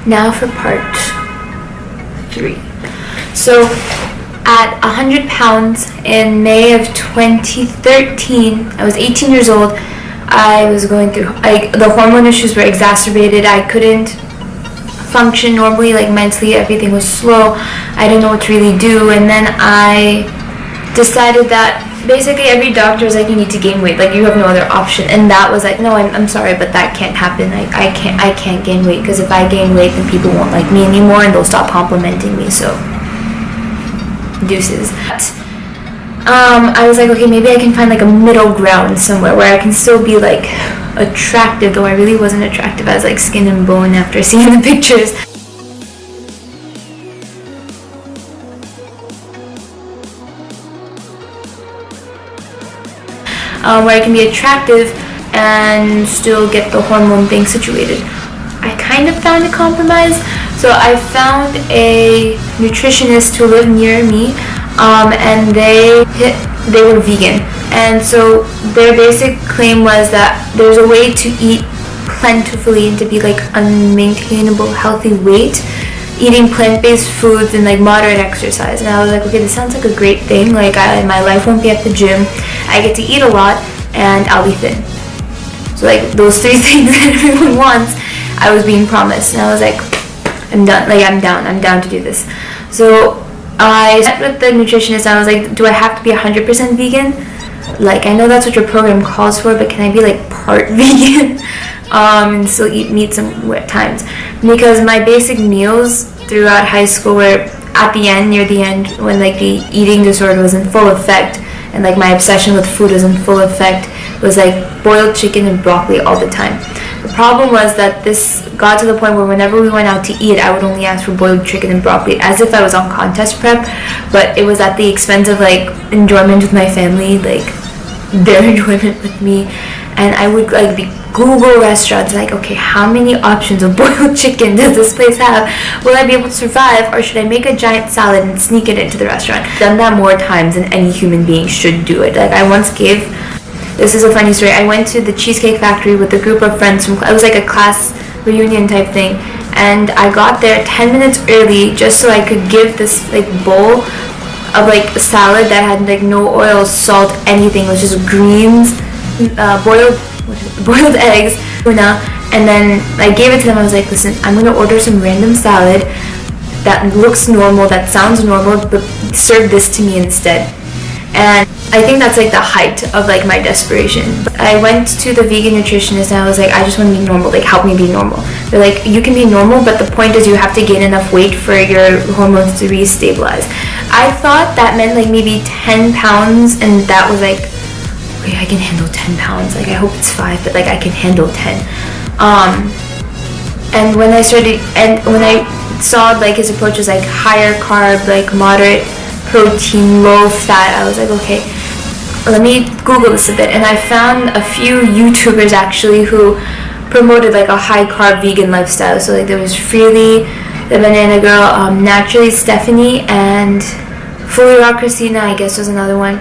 Now for part 3. So at 100 pounds in May of 2013, I was 18 years old. I was going through, the hormone issues were exacerbated. I couldn't function normally, mentally, everything was slow. I didn't know what to really do, and then I decided that basically every doctor is like, you need to gain weight, you have no other option. And that was like, no, I'm sorry, but that can't happen. I can't gain weight, because if I gain weight, then people won't like me anymore and they'll stop complimenting me. So deuces. I was like, okay, maybe I can find a middle ground somewhere where I can still be attractive, though I really wasn't attractive. I was skin and bone after seeing the pictures. Where I can be attractive and still get the hormone thing situated. I kind of found a compromise. So I found a nutritionist who lived near me, and they were vegan. And so their basic claim was that there's a way to eat plentifully and to be unmaintainable healthy weight, eating plant-based foods and moderate exercise. And I was like, okay, this sounds like a great thing. My life won't be at the gym. I get to eat a lot and I'll be thin. So those 3 things that everyone wants, I was being promised. And I was like, I'm done. I'm down to do this. So I met with the nutritionist. I was like, do I have to be 100% vegan? I know that's what your program calls for, but can I be part vegan and still eat meat some times? Because my basic meals throughout high school were near the end, when the eating disorder was in full effect, and my obsession with food was in full effect, was boiled chicken and broccoli all the time. The problem was that this got to the point where whenever we went out to eat, I would only ask for boiled chicken and broccoli, as if I was on contest prep, but it was at the expense of enjoyment with my family, their enjoyment with me. And I would be Google restaurants, okay, how many options of boiled chicken does this place have? Will I be able to survive, or should I make a giant salad and sneak it into the restaurant? I've done that more times than any human being should do it. I once gave, this is a funny story, I went to the Cheesecake Factory with a group of friends from, it was a class reunion type thing, and I got there 10 minutes early just so I could give this bowl of salad that had no oil, salt, anything. It was just greens, boiled eggs, tuna, and then I gave it to them. I was like, listen, I'm gonna order some random salad that looks normal, that sounds normal, but serve this to me instead. And I think that's the height of my desperation. I went to the vegan nutritionist and I was like, I just want to be normal, help me be normal. They're like, you can be normal, but the point is you have to gain enough weight for your hormones to re-stabilize. I thought that meant maybe 10 pounds, and that was okay, I can handle 10 pounds. I hope it's 5, but I can handle 10. And when I saw his approach was higher carb, moderate protein, low fat, I was like, okay, let me Google this a bit. And I found a few YouTubers actually who promoted a high carb vegan lifestyle. So there was Freely, the Banana Girl, Naturally Stephanie, and Fully Raw Christina, I guess, was another one.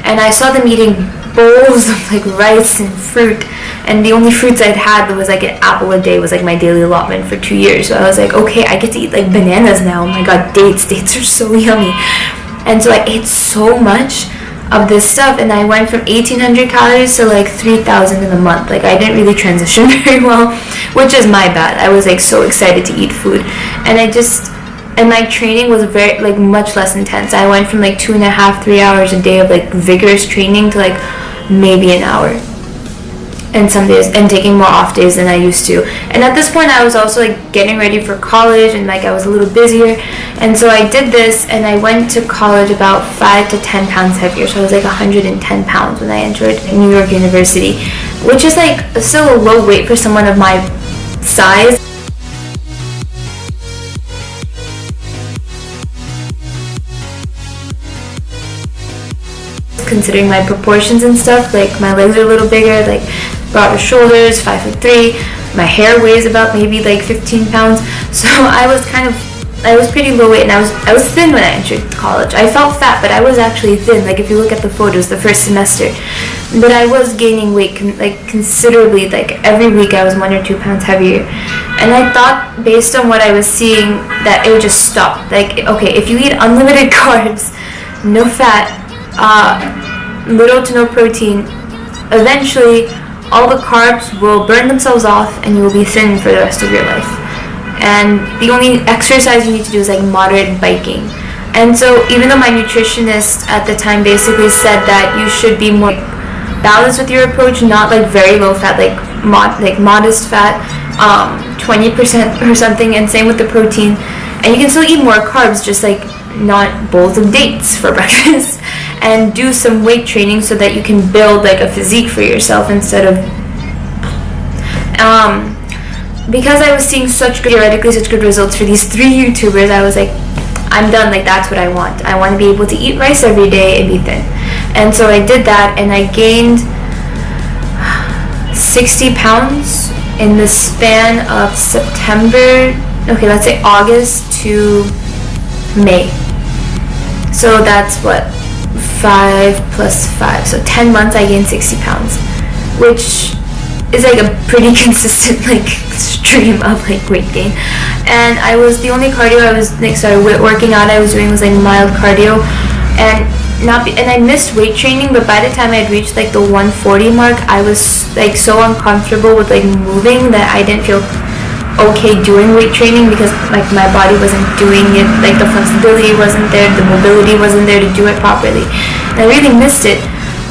And I saw them eating bowls of rice and fruit, and the only fruits I'd had was an apple a day was my daily allotment for 2 years. So I was like, okay, I get to eat bananas now. Oh my god, dates are so yummy. And so I ate so much of this stuff, and I went from 1,800 calories to 3,000 in a month. I didn't really transition very well, which is my bad. I was so excited to eat food, and my training was very much less intense. I went from 2.5, 3 hours a day of vigorous training to maybe an hour, and some days, and taking more off days than I used to. And at this point I was also getting ready for college, and I was a little busier, and so I did this, and I went to college about 5 to 10 pounds heavier. So I was 110 pounds when I entered New York University, which is still a low weight for someone of my size. Considering my proportions and stuff, my legs are a little bigger, broader shoulders, 5'3". My hair weighs about maybe 15 pounds. So I was pretty low weight, and I was thin when I entered college. I felt fat, but I was actually thin. If you look at the photos, the first semester, but I was gaining weight considerably. Like every week I was 1 or 2 pounds heavier, and I thought based on what I was seeing that it would just stop. Like, okay, if you eat unlimited carbs, no fat, little to no protein, eventually all the carbs will burn themselves off and you will be thin for the rest of your life. And the only exercise you need to do is like moderate biking. And so even though my nutritionist at the time basically said that you should be more balanced with your approach, not like very low fat, like modest fat, 20% or something, and same with the protein. And you can still eat more carbs, just like not bowls of dates for breakfast, and do some weight training so that you can build like a physique for yourself instead of because I was seeing theoretically such good results for these 3 YouTubers. I was like, I'm done. Like, that's what I want. I want to be able to eat rice every day and be thin. And so I did that, and I gained 60 pounds in the span of let's say August to May. So that's what, 5 plus 5, so 10 months I gained 60 pounds, which is like a pretty consistent like stream of like weight gain. And the only cardio I was working out I was doing was like mild cardio, and I missed weight training, but by the time I had reached like the 140 mark, I was like so uncomfortable with like moving that I didn't feel okay doing weight training, because like my body wasn't doing it, like the flexibility wasn't there, the mobility wasn't there to do it properly, and I really missed it.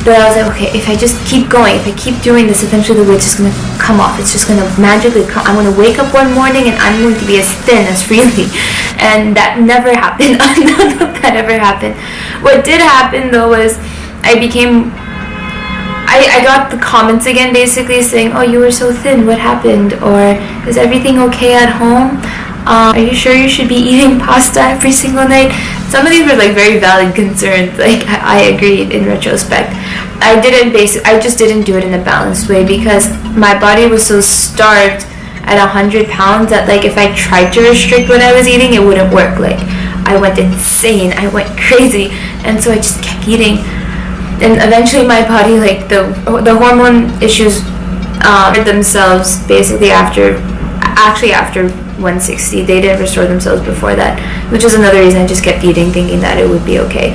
But I was like, okay, if I just keep going, if I keep doing this, eventually the weight's just gonna come off. It's just gonna magically come. I'm gonna wake up one morning and I'm going to be as thin as Freely. And that never happened. None of that ever happened. What did happen though was I got the comments again basically saying, oh, you were so thin, what happened? Or is everything okay at home? Are you sure you should be eating pasta every single night? Some of these were like very valid concerns. Like I agreed in retrospect. I just didn't do it in a balanced way, because my body was so starved at 100 pounds that like if I tried to restrict what I was eating, it wouldn't work. Like I went insane, I went crazy, and so I just kept eating. And eventually my body, like the hormone issues themselves basically after 160. They didn't restore themselves before that, which is another reason I just kept eating, thinking that it would be okay.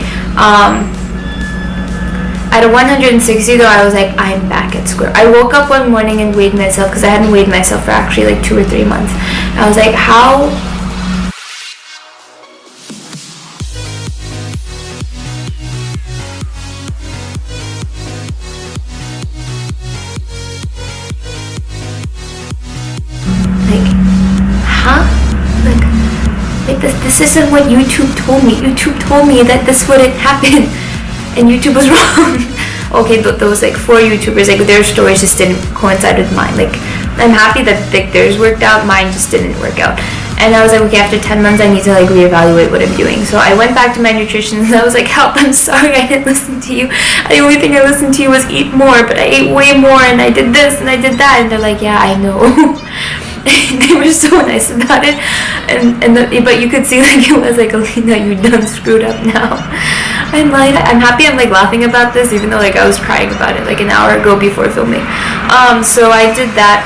At a 160 though, I was like, I'm back at square. I woke up one morning and weighed myself, because I hadn't weighed myself for actually like 2 or 3 months. I was like, how? This isn't what YouTube told me. YouTube told me that this wouldn't happen, and YouTube was wrong. Okay, those like 4 YouTubers, like their stories just didn't coincide with mine. Like I'm happy that like theirs worked out, mine just didn't work out. And I was like, okay, after 10 months I need to like reevaluate what I'm doing. So I went back to my nutritionist and I was like, help, I'm sorry I didn't listen to you. The only thing I listened to you was eat more, but I ate way more, and I did this and I did that. And they're like, yeah, I know. They were so nice about it, but you could see like it was like, Alina, you done screwed up now. I'm happy I'm like laughing about this, even though like I was crying about it like an hour ago before filming. So I did that,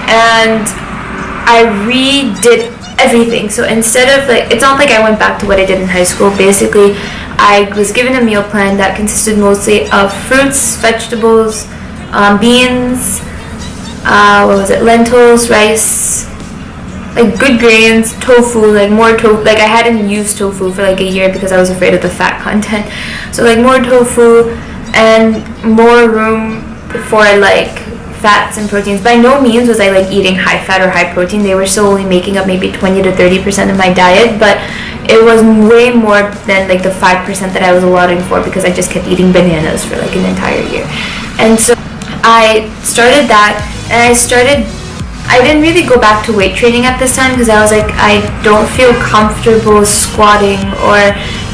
and I redid everything. So instead of like, it's not like I went back to what I did in high school. Basically, I was given a meal plan that consisted mostly of fruits, vegetables, beans, lentils, rice, like good grains, tofu, like more tofu. Like I hadn't used tofu for like a year because I was afraid of the fat content. So like more tofu and more room for like fats and proteins. By no means was I like eating high fat or high protein. They were still only making up maybe 20 to 30% of my diet, but it was way more than like the 5% that I was allotting for, because I just kept eating bananas for like an entire year. And so I started that, and I didn't really go back to weight training at this time, because I was like, I don't feel comfortable squatting or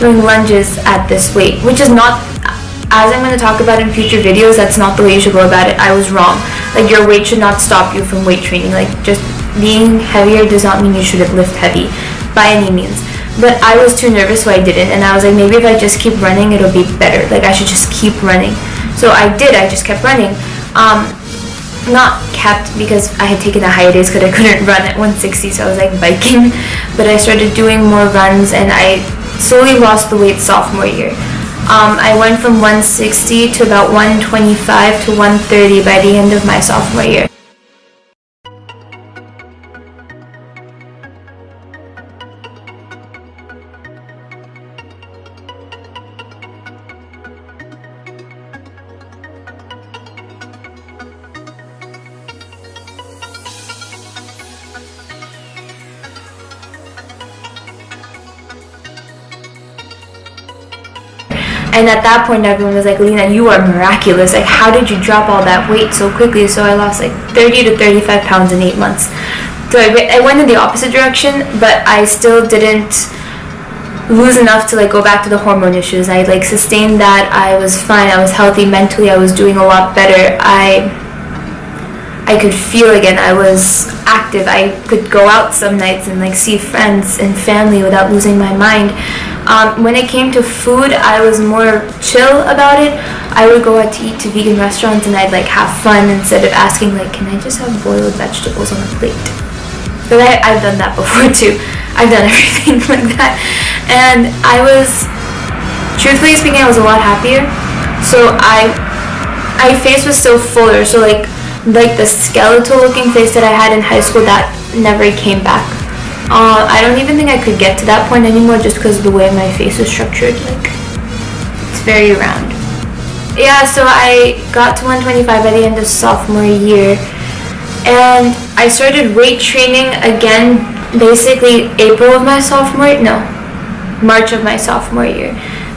doing lunges at this weight, which is not, as I'm going to talk about in future videos, that's not the way you should go about it. I was wrong. Like, your weight should not stop you from weight training. Like, just being heavier does not mean you shouldn't lift heavy by any means. But I was too nervous, so I didn't, and I was like, maybe if I just keep running, it'll be better. Like, I should just keep running. So I just kept running. Not kept, because I had taken a hiatus because I couldn't run at 160, so I was like biking. But I started doing more runs, and I slowly lost the weight sophomore year. I went from 160 to about 125 to 130 by the end of my sophomore year. And at that point, everyone was like, Alina, you are miraculous. Like, how did you drop all that weight so quickly? So I lost like 30 to 35 pounds in 8 months. So I went in the opposite direction, but I still didn't lose enough to like go back to the hormone issues. I like sustained that. I was fine. I was healthy mentally. I was doing a lot better. I could feel again. I was active. I could go out some nights and like see friends and family without losing my mind. When it came to food, I was more chill about it. I would go out to eat to vegan restaurants, and I'd like have fun instead of asking like, can I just have boiled vegetables on a plate? But I've done that before too. I've done everything like that. And I was, truthfully speaking, I was a lot happier. So my face was still fuller. So like the skeletal looking face that I had in high school, that never came back. I don't even think I could get to that point anymore, just because of the way my face is structured. Like, it's very round. Yeah, so I got to 125 by the end of sophomore year, and I started weight training again basically March of my sophomore year,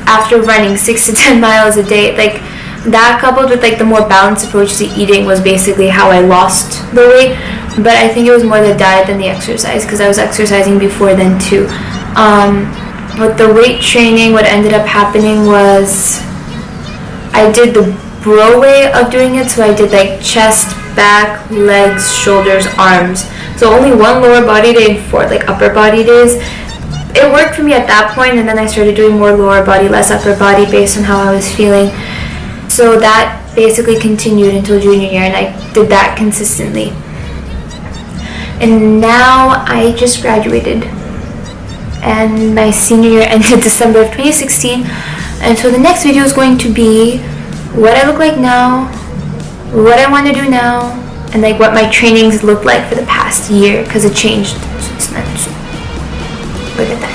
after running 6 to 10 miles a day. Like, that coupled with like the more balanced approach to eating was basically how I lost the weight. But I think it was more the diet than the exercise, because I was exercising before then too. With the weight training, what ended up happening was I did the bro way of doing it. So I did like chest, back, legs, shoulders, arms. So only one lower body day and 4 like upper body days. It worked for me at that point, and then I started doing more lower body, less upper body based on how I was feeling. So that basically continued until junior year, and I did that consistently. And now I just graduated, and my senior year ended December of 2016. And so the next video is going to be what I look like now, what I want to do now, and like what my trainings look like for the past year, because it changed since then. So look at that.